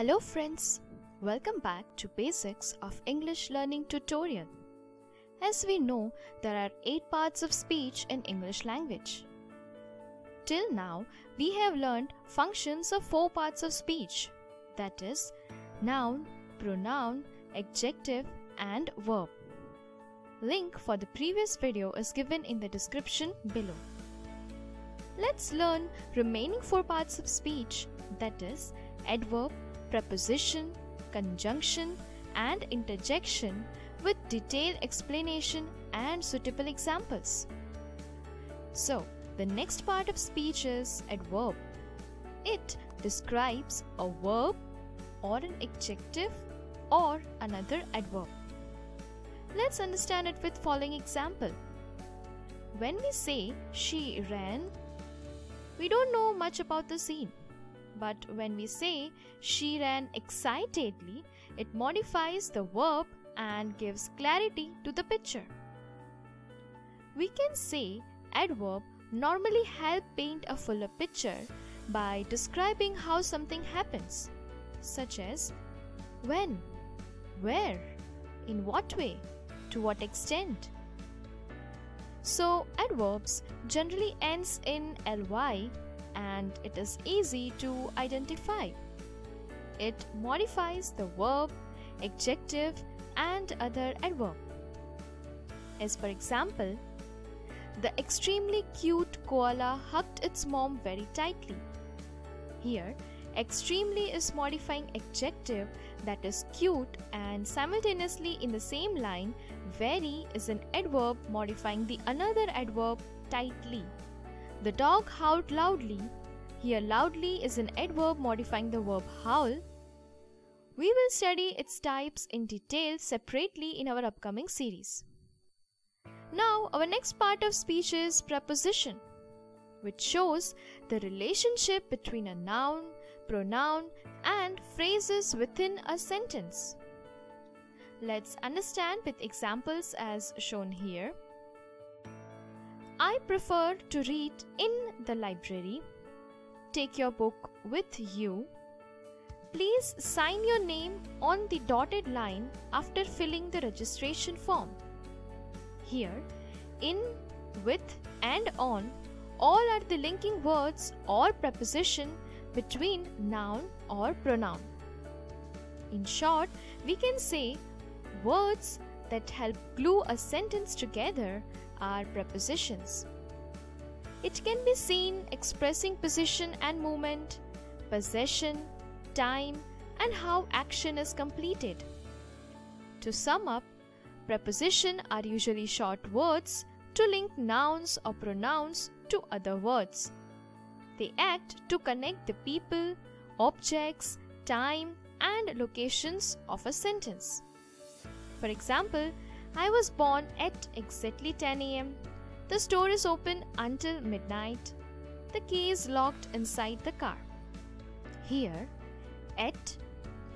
Hello friends, welcome back to Basics of English Learning tutorial. As we know, there are 8 parts of speech in English language. Till now, we have learned functions of 4 parts of speech, that is, noun, pronoun, adjective and verb. Link for the previous video is given in the description below. Let's learn remaining 4 parts of speech, that is, adverb, preposition, conjunction and interjection with detailed explanation and suitable examples. So, the next part of speech is adverb. It describes a verb or an adjective or another adverb. Let's understand it with following example. When we say she ran, we don't know much about the scene. But when we say she ran excitedly, it modifies the verb and gives clarity to the picture. We can say adverb normally help paint a fuller picture by describing how something happens, such as when, where, in what way, to what extent. So adverbs generally ends in ly and it is easy to identify. It modifies the verb, adjective and other adverb. As for example, the extremely cute koala hugged its mom very tightly. Here, extremely is modifying adjective that is cute, and simultaneously in the same line, very is an adverb modifying the another adverb tightly. The dog howled loudly. Here loudly is an adverb modifying the verb howl. We will study its types in detail separately in our upcoming series. Now our next part of speech is preposition, which shows the relationship between a noun, pronoun and phrases within a sentence. Let's understand with examples as shown here. I prefer to read in the library. Take your book with you. Please sign your name on the dotted line after filling the registration form. Here, in, with and on all are the linking words or preposition between noun or pronoun. In short, we can say words that help glue a sentence together are prepositions. It can be seen expressing position and movement, possession, time, and how action is completed. To sum up, prepositions are usually short words to link nouns or pronouns to other words. They act to connect the people, objects, time, and locations of a sentence. For example, I was born at exactly 10 a.m. The store is open until midnight. The key is locked inside the car. Here, at,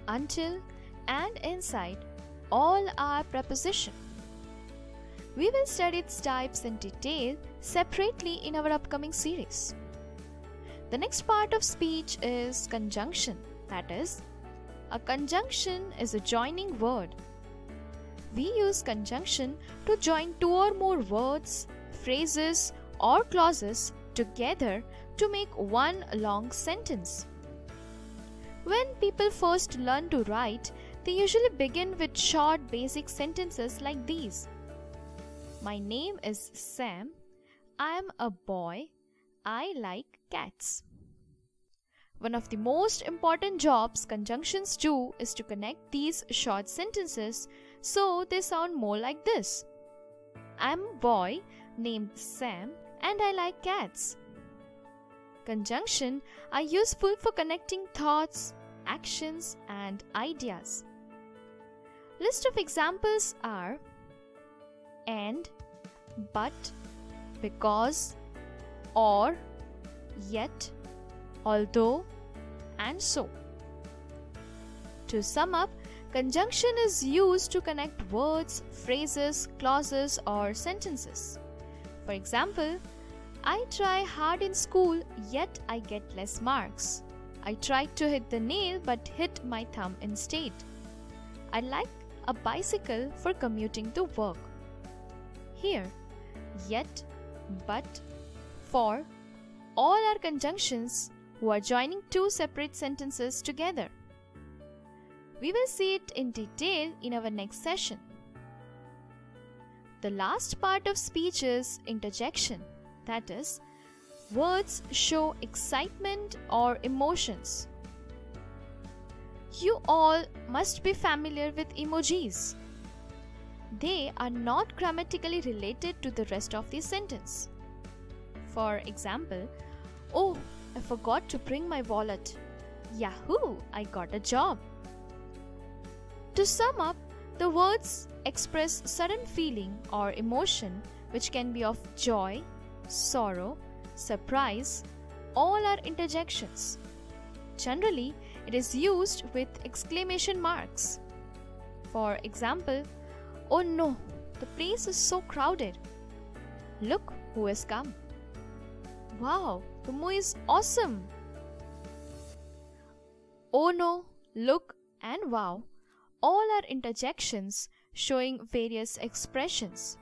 until, and inside all are prepositions. We will study its types in detail separately in our upcoming series. The next part of speech is conjunction. That is, a conjunction is a joining word. We use conjunction to join 2 or more words, phrases or clauses together to make one long sentence. When people first learn to write, they usually begin with short basic sentences like these. My name is Sam. I am a boy. I like cats. One of the most important jobs conjunctions do is to connect these short sentences so they sound more like this. I'm a boy named Sam and I like cats. Conjunctions are useful for connecting thoughts, actions and ideas. List of examples are and, but, because, or, yet, although, and so. To sum up, conjunction is used to connect words, phrases, clauses, or sentences. For example, I try hard in school, yet I get less marks. I tried to hit the nail but hit my thumb instead. I like a bicycle for commuting to work. Here, yet, but, for, all are conjunctions who are joining two separate sentences together. We will see it in detail in our next session. The last part of speech is interjection, that is, words show excitement or emotions. You all must be familiar with emojis. They are not grammatically related to the rest of the sentence. For example, oh, I forgot to bring my wallet. Yahoo! I got a job. To sum up, the words express sudden feeling or emotion which can be of joy, sorrow, surprise. All are interjections. Generally, it is used with exclamation marks. For example, oh no, the place is so crowded. Look who has come. Wow, the movie is awesome. Oh no, look and wow, all are interjections showing various expressions.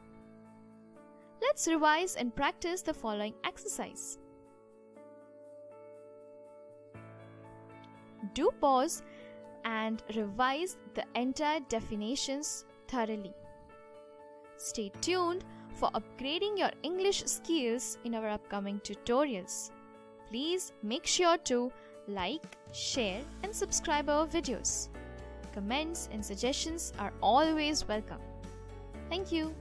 Let's revise and practice the following exercise. Do pause and revise the entire definitions thoroughly. Stay tuned for upgrading your English skills in our upcoming tutorials. Please make sure to like, share and subscribe our videos. Comments and suggestions are always welcome. Thank you.